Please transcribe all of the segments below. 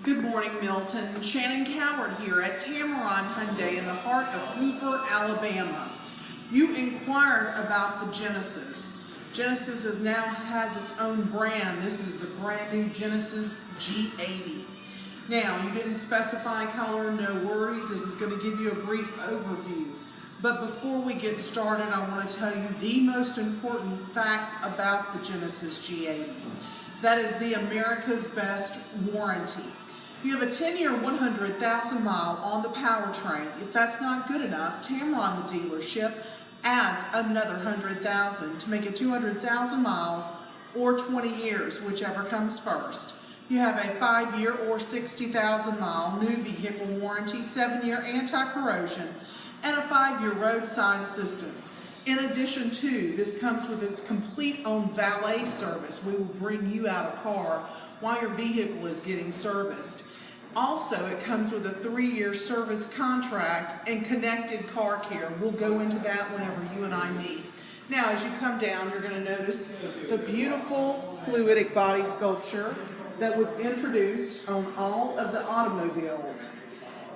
Good morning, Milton. Shannon Coward here at Tameron Hyundai in the heart of Hoover, Alabama. You inquired about the Genesis. Genesis now has its own brand. This is the brand new Genesis G80. Now, you didn't specify color, no worries. This is going to give you a brief overview. But before we get started, I want to tell you the most important facts about the Genesis G80. That is the America's Best warranty. You have a 10-year, 100,000 mile on the powertrain. If that's not good enough, Tameron, the dealership, adds another 100,000 to make it 200,000 miles or 20 years, whichever comes first. You have a 5-year or 60,000 mile new vehicle warranty, 7-year anti-corrosion, and a 5-year roadside assistance. In addition to, this comes with its complete own valet service. We will bring you out a car while your vehicle is getting serviced. Also, it comes with a 3-year service contract and connected car care. We'll go into that whenever you and I meet. Now, as you come down, you're going to notice the beautiful fluidic body sculpture that was introduced on all of the automobiles.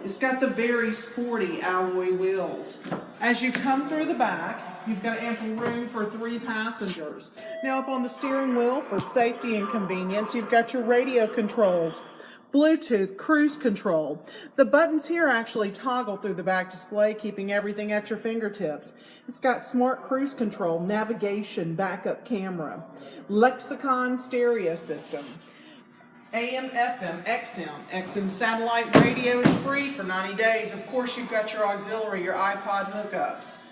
It's got the very sporty alloy wheels. As you come through the back, you've got ample room for 3 passengers. Now up on the steering wheel for safety and convenience, you've got your radio controls, Bluetooth, cruise control. The buttons here actually toggle through the back display, keeping everything at your fingertips. It's got smart cruise control, navigation, backup camera, lexicon stereo system, AM, FM, XM satellite radio is free for 90 days. Of course, you've got your auxiliary, your iPod hookups.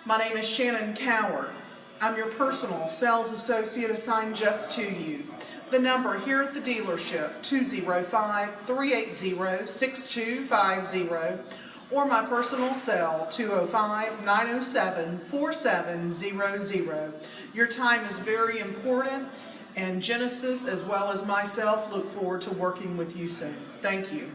My name is Shannon Coward. I'm your personal sales associate assigned just to you. The number here at the dealership, 205-380-6250, or my personal cell, 205-907-4700. Your time is very important, and Genesis, as well as myself, look forward to working with you soon. Thank you.